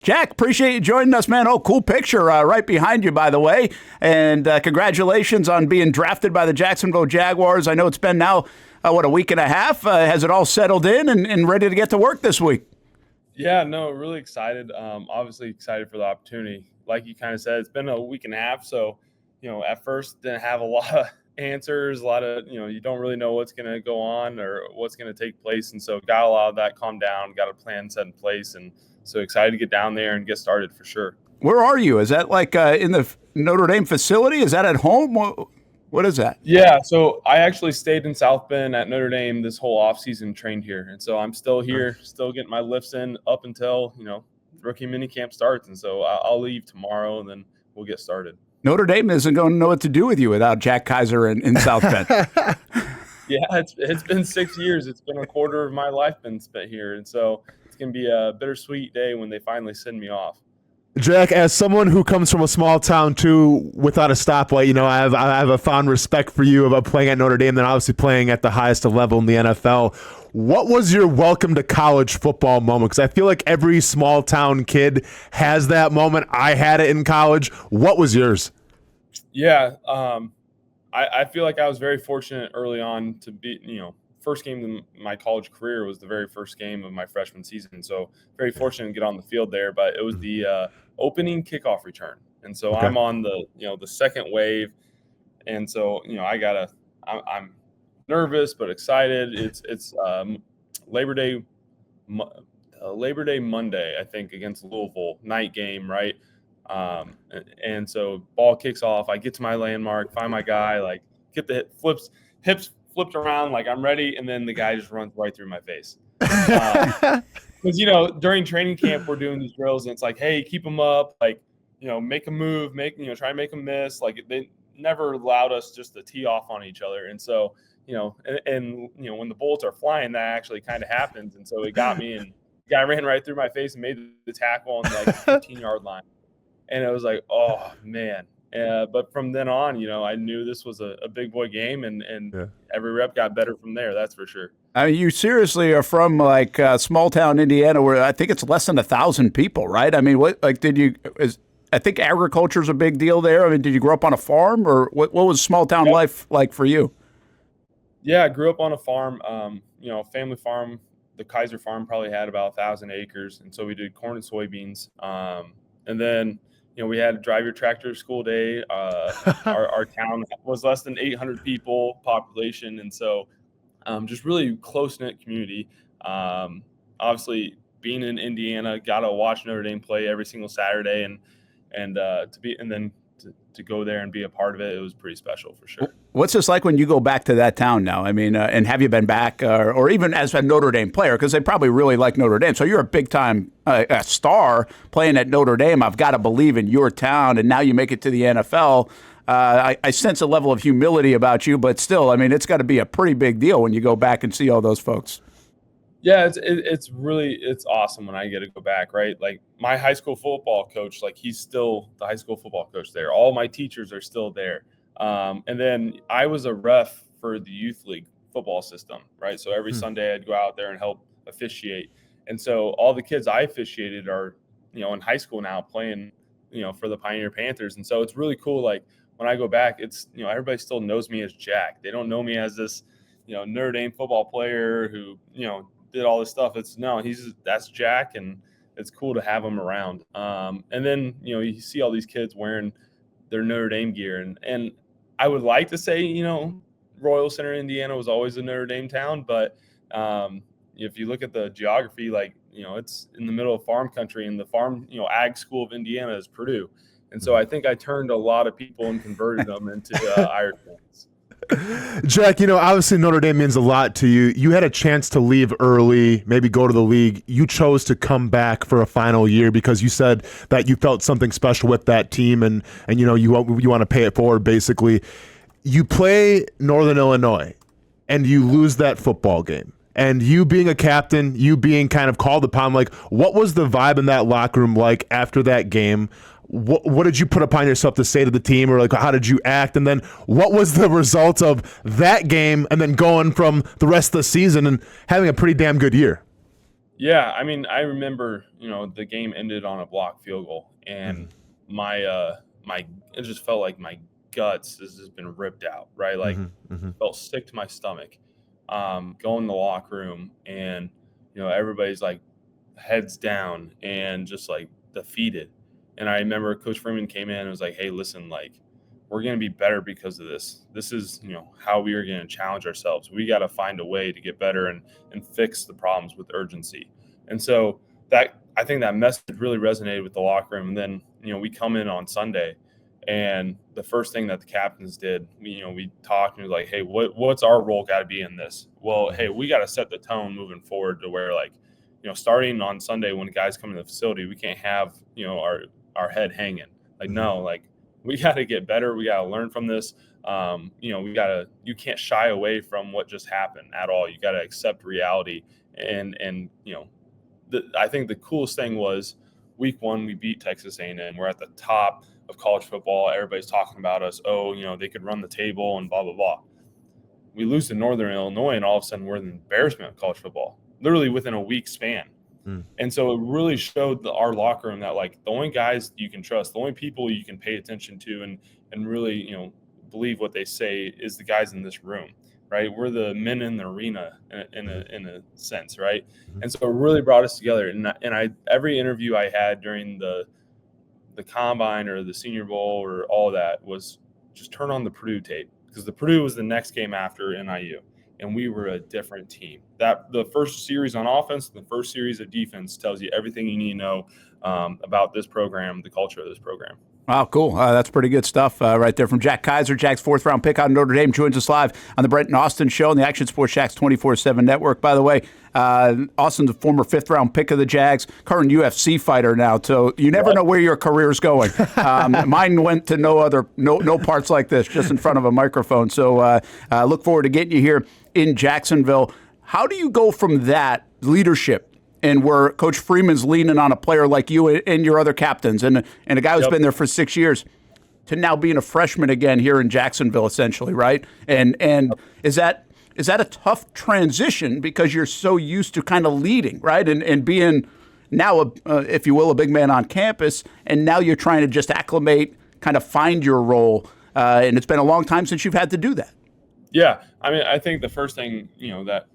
Jack, appreciate you joining us, man. Oh, cool picture right behind you, by the way. And congratulations on being drafted by the Jacksonville Jaguars. I know it's been now, a week and a half. Has it all settled in and ready to get to work this week? Yeah, no, really excited. Obviously excited for the opportunity. Like you kind of said, it's been a week and a half. So, at first didn't have a lot of answers, a lot of, you don't really know what's going to go on or what's going to take place. And so got a lot of that calmed down, got a plan set in place. And so excited to get down there and get started for sure. Where are you? Is that like in the Notre Dame facility? Is that at home? What is that? Yeah, so I actually stayed in South Bend at Notre Dame this whole offseason, trained here. And so I'm still here, still getting my lifts in up until, rookie minicamp starts. And so I'll leave tomorrow and then we'll get started. Notre Dame isn't going to know what to do with you without Jack Kiser in South Bend. Yeah, it's been 6 years. It's been a quarter of my life been spent here. And so it's going to be a bittersweet day when they finally send me off. Jack, as someone who comes from a small town too, without a stoplight, I have a fond respect for you about playing at Notre Dame, then obviously playing at the highest level in the NFL. What was your welcome to college football moment? Because I feel like every small town kid has that moment. I had it in college. What was yours? Yeah, I feel like I was very fortunate early on to be, first game of my college career was the very first game of my freshman season. So very fortunate to get on the field there, but it was the opening kickoff return. And so I'm on the second wave. And so, I'm nervous, but excited. It's Labor Day Monday, I think, against Louisville, night game. Right. And so ball kicks off. I get to my landmark, find my guy, like get the hips flipped around, like I'm ready. And then the guy just runs right through my face. Because, during training camp, we're doing these drills and it's like, hey, keep them up. Like, make a move, try and make them miss. Like they never allowed us just to tee off on each other. And so, when the bullets are flying, that actually kind of happens. And so it got me, and the guy ran right through my face and made the tackle on like the 15-yard line. And it was like, oh man. But from then on, I knew this was a big boy game, and every rep got better from there. That's for sure. I mean, you seriously are from like small town Indiana, where I think it's less than 1,000 people, right? I mean, I think agriculture is a big deal there. I mean, did you grow up on a farm, or what was small town life like for you? Yeah, I grew up on a farm, family farm. The Kiser farm probably had about 1,000 acres. And so we did corn and soybeans. And then, we had to drive your tractor to school day. Our town was less than 800 people population. And so just really close-knit community. Obviously, being in Indiana, got to watch Notre Dame play every single Saturday. And to go there and be a part of it, it was pretty special for sure. What's this like when you go back to that town now? I mean, and have you been back or even as a Notre Dame player? Because they probably really like Notre Dame. So you're a big-time star playing at Notre Dame. I've got to believe in your town, and now you make it to the NFL. I sense a level of humility about you, but still, I mean, it's got to be a pretty big deal when you go back and see all those folks. Yeah, it's awesome when I get to go back, right? Like my high school football coach, like he's still the high school football coach there. All my teachers are still there. And then I was a ref for the youth league football system, right? So every Sunday I'd go out there and help officiate. And so all the kids I officiated are, in high school now playing, for the Pioneer Panthers. And so it's really cool. Like when I go back, it's, everybody still knows me as Jack. They don't know me as this, Notre Dame football player who, did all this stuff. That's Jack, and it's cool to have him around. And then, you see all these kids wearing their Notre Dame gear. And I would like to say, Royal Center, Indiana was always a Notre Dame town. But if you look at the geography, like, it's in the middle of farm country, and the farm, ag school of Indiana is Purdue. And so I think I turned a lot of people and converted them into Irish fans. Jack, obviously Notre Dame means a lot to you. You had a chance to leave early, maybe go to the league. You chose to come back for a final year because you said that you felt something special with that team, and you want to pay it forward, basically. You play Northern Illinois, and you lose that football game. And you being a captain, you being kind of called upon, like, what was the vibe in that locker room like after that game? What did you put upon yourself to say to the team, or like how did you act? And then what was the result of that game and then going from the rest of the season and having a pretty damn good year? Yeah, I mean, I remember, the game ended on a blocked field goal, and my it just felt like my guts has just been ripped out, right? Like, felt sick to my stomach. Going in the locker room, and everybody's like heads down and just like defeated. And I remember Coach Freeman came in and was like, "Hey, listen, like, we're going to be better because of this. This is, how we are going to challenge ourselves. We got to find a way to get better and fix the problems with urgency." And so I think that message really resonated with the locker room. And then, we come in on Sunday, and the first thing that the captains did, we talked and we were like, "Hey, what's our role got to be in this?" Well, hey, we got to set the tone moving forward to where, like, starting on Sunday when guys come to the facility, we can't have, our head hanging. Like, no, like, we got to get better. We got to learn from this. You can't shy away from what just happened at all. You got to accept reality. And I think the coolest thing was week 1, we beat Texas A&M. We're at the top of college football. Everybody's talking about us. Oh, they could run the table and blah, blah, blah. We lose to Northern Illinois, and all of a sudden we're an embarrassment of college football, literally within a week span. And so it really showed our locker room that, like, the only guys you can trust, the only people you can pay attention to and really, believe what they say is the guys in this room, right? We're the men in the arena in a sense, right? And so it really brought us together. And every interview I had during the combine or the Senior Bowl or all that was just turn on the Purdue tape, because the Purdue was the next game after NIU. And we were a different team. That the first series on offense, the first series of defense tells you everything you need to know about this program, the culture of this program. Wow, cool. That's pretty good stuff right there from Jack Kiser. Jack's 4th-round pick out of Notre Dame joins us live on the Brent and Austen show on the Action Sports Jax 24/7 network. By the way, Austen's a former 5th-round pick of the Jags, current UFC fighter now. So you never know where your career is going. Mine went to no parts like this, just in front of a microphone. So look forward to getting you here in Jacksonville. How do you go from that leadership, and where Coach Freeman's leaning on a player like you and your other captains and a guy who's been there for 6 years, to now being a freshman again here in Jacksonville, essentially, right? And is that a tough transition because you're so used to kind of leading, right? And being now, if you will, a big man on campus, and now you're trying to just acclimate, kind of find your role, and it's been a long time since you've had to do that. Yeah, I mean, I think the first thing, that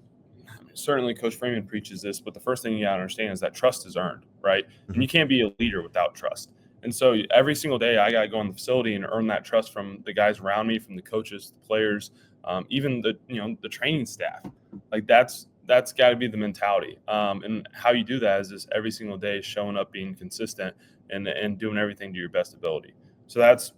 certainly Coach Freeman preaches this, but the first thing you got to understand is that trust is earned, right? And you can't be a leader without trust. And so every single day I got to go in the facility and earn that trust from the guys around me, from the coaches, the players, even the training staff. Like, that's got to be the mentality. And how you do that is just every single day showing up, being consistent, and doing everything to your best ability. So that's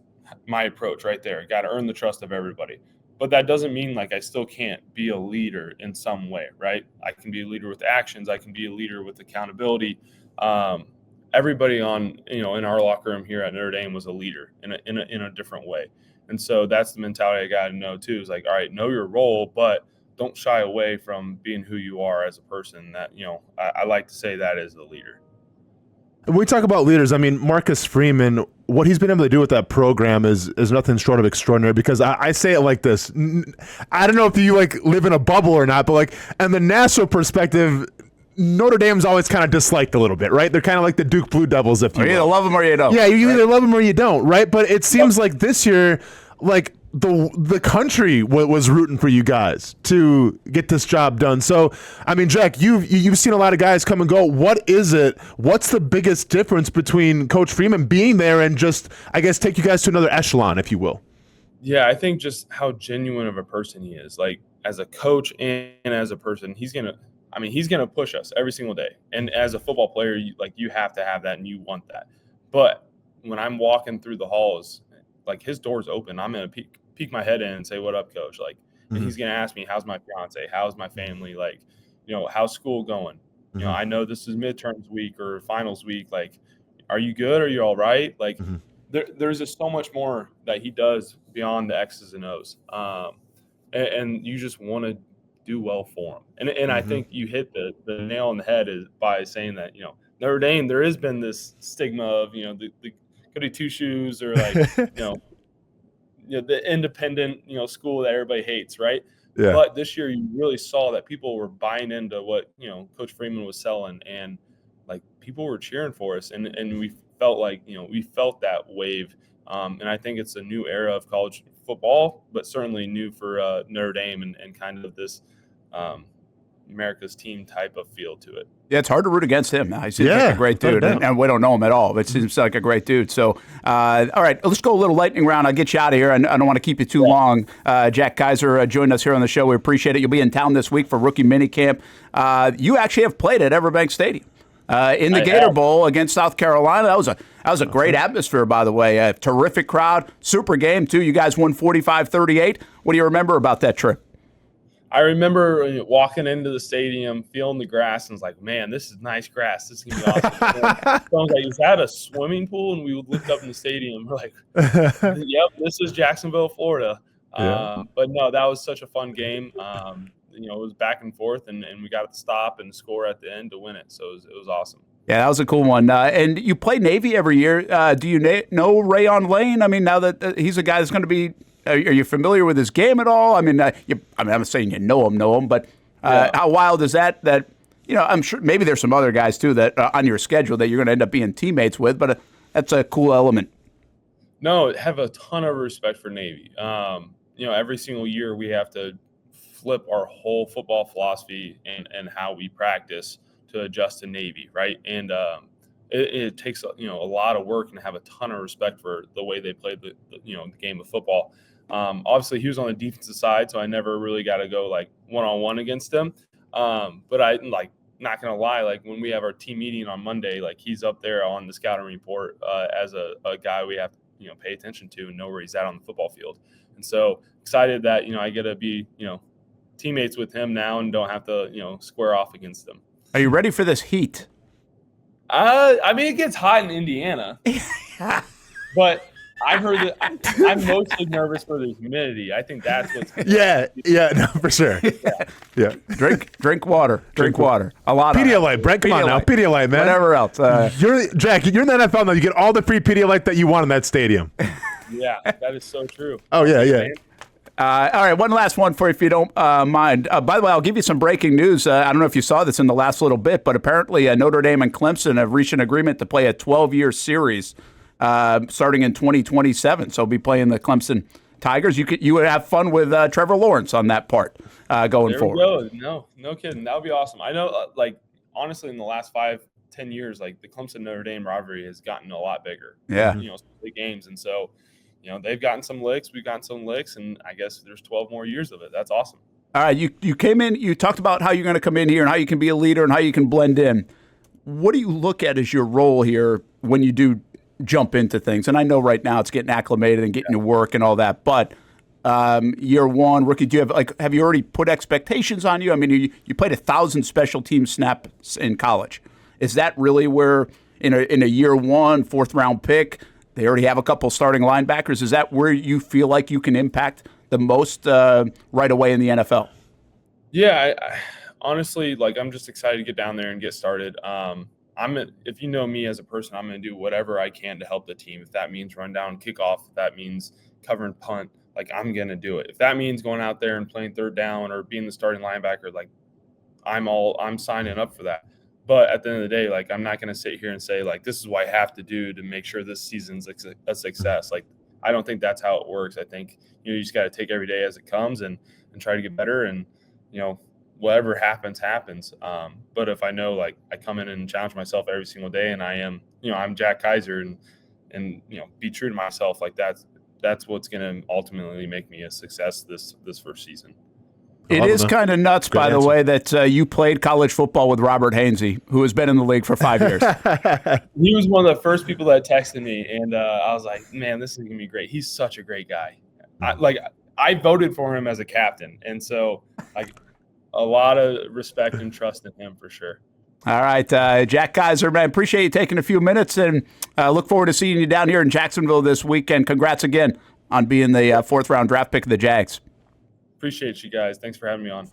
my approach right there. Got to earn the trust of everybody. But that doesn't mean, like, I still can't be a leader in some way, right? I can be a leader with actions. I can be a leader with accountability. Everybody in our locker room here at Notre Dame was a leader in a different way. And so that's the mentality I got to know too, is like, all right, know your role, but don't shy away from being who you are as a person. That, I like to say that as the leader. When we talk about leaders, I mean, Marcus Freeman, what he's been able to do with that program is nothing short of extraordinary, because I say it like this. I don't know if you live in a bubble or not, but in the national perspective, Notre Dame's always kind of disliked a little bit, right? They're kind of like the Duke Blue Devils, if you will. You either love them or you don't. Yeah, you either love them or you don't, right? But it seems like this year, the country was rooting for you guys to get this job done. So, I mean, Jack, you've seen a lot of guys come and go. What is it? What's the biggest difference between Coach Freeman being there and just, I guess, take you guys to another echelon, if you will? Yeah, I think just how genuine of a person he is. Like, as a coach and as a person, he's gonna push us every single day. And as a football player, you have to have that, and you want that. But when I'm walking through the halls, his door's open, I'm gonna peek my head in and say, "What up, coach?" And he's gonna ask me, "How's my fiance? How's my family? How's school going? I know this is midterms week or finals week. Are you good? Are you all right?" There's just so much more that he does beyond the X's and O's, and you just want to do well for him. And I think you hit the nail on the head is by saying that Notre Dame, there has been this stigma of the goody two shoes, or the independent school that everybody hates, right? Yeah. But this year you really saw that people were buying into what, Coach Freeman was selling, and like people were cheering for us, and we felt like, we felt that wave. And I think it's a new era of college football, but certainly new for Notre Dame and kind of this America's team type of feel to it. Yeah, it's hard to root against him. He seems like a great dude, and we don't know him at all, but it seems like a great dude. So, all right, let's go a little lightning round. I'll get you out of here. I don't want to keep you too long. Jack Kiser joined us here on the show. We appreciate it. You'll be in town this week for rookie minicamp. You actually have played at Everbank Stadium in the Gator Bowl against South Carolina. That was a great atmosphere, by the way. A terrific crowd, super game, too. You guys won 45-38. What do you remember about that trip? I remember walking into the stadium, feeling the grass, and was like, man, this is nice grass. This is going to be awesome. So I was like, is that a swimming pool? And we would look up in the stadium. We're like, yep, this is Jacksonville, Florida. Yeah. But no, that was such a fun game. It was back and forth, and we got to stop and score at the end to win it. So it was awesome. Yeah, that was a cool one. And you play Navy every year. Do you know Rayon Lane? I mean, now that he's a guy that's going to be – are you familiar with his game at all? I mean, I'm not saying you know him, but how wild is that? That I'm sure maybe there's some other guys too that on your schedule that you're going to end up being teammates with, but that's a cool element. No, have a ton of respect for Navy. Every single year we have to flip our whole football philosophy and how we practice to adjust to Navy, right? And it takes a lot of work, and have a ton of respect for the way they play the game of football. Obviously, he was on the defensive side, so I never really got to go like one-on-one against him. But I not gonna lie, like when we have our team meeting on Monday, like he's up there on the scouting report as a guy we have to pay attention to and know where he's at on the football field. And so excited that I get to be teammates with him now and don't have to square off against them. Are you ready for this heat? I mean, it gets hot in Indiana, but I've heard that I'm mostly nervous for the humidity. I think that's what's no, for sure. Yeah. Drink water. Drink water. A lot of Pedialyte. Brent, come on now. Pedialyte, man. Whatever else. Jack, you're in the NFL now. You get all the free Pedialyte that you want in that stadium. Yeah, that is so true. Oh, yeah. All right, one last one for you if you don't mind. By the way, I'll give you some breaking news. I don't know if you saw this in the last little bit, but apparently Notre Dame and Clemson have reached an agreement to play a 12-year series starting in 2027. So be playing the Clemson Tigers. You would have fun with Trevor Lawrence on that part going forward. No kidding. That would be awesome. I know, honestly, in the last 5-10 years, the Clemson Notre Dame rivalry has gotten a lot bigger. Yeah. Big games, and so. They've gotten some licks. We've gotten some licks, and I guess there's 12 more years of it. That's awesome. All right, you came in. You talked about how you're going to come in here and how you can be a leader and how you can blend in. What do you look at as your role here when you do jump into things? And I know right now it's getting acclimated and getting to work and all that. But year one, rookie, do you have you already put expectations on you? I mean, you played 1,000 special team snaps in college. Is that really where in a year one, 4th round pick? They already have a couple starting linebackers. Is that where you feel like you can impact the most right away in the NFL? Yeah, I honestly, I'm just excited to get down there and get started. If you know me as a person, I'm going to do whatever I can to help the team. If that means run down, kickoff, if that means covering punt, I'm going to do it. If that means going out there and playing 3rd down or being the starting linebacker, I'm signing up for that. But at the end of the day, I'm not going to sit here and say, this is what I have to do to make sure this season's a success. I don't think that's how it works. I think, you just got to take every day as it comes and try to get better. And, whatever happens. But if I know, I come in and challenge myself every single day and I am, I'm Jack Kiser and be true to myself, that's what's going to ultimately make me a success this first season. It is kind of nuts, by the way, that you played college football with Robert Hainsey, who has been in the league for 5 years. He was one of the first people that texted me, and I was like, man, this is going to be great. He's such a great guy. I voted for him as a captain, and so a lot of respect and trust in him for sure. All right, Jack Kiser, man, appreciate you taking a few minutes, and look forward to seeing you down here in Jacksonville this weekend. Congrats again on being the 4th round draft pick of the Jags. Appreciate you guys. Thanks for having me on.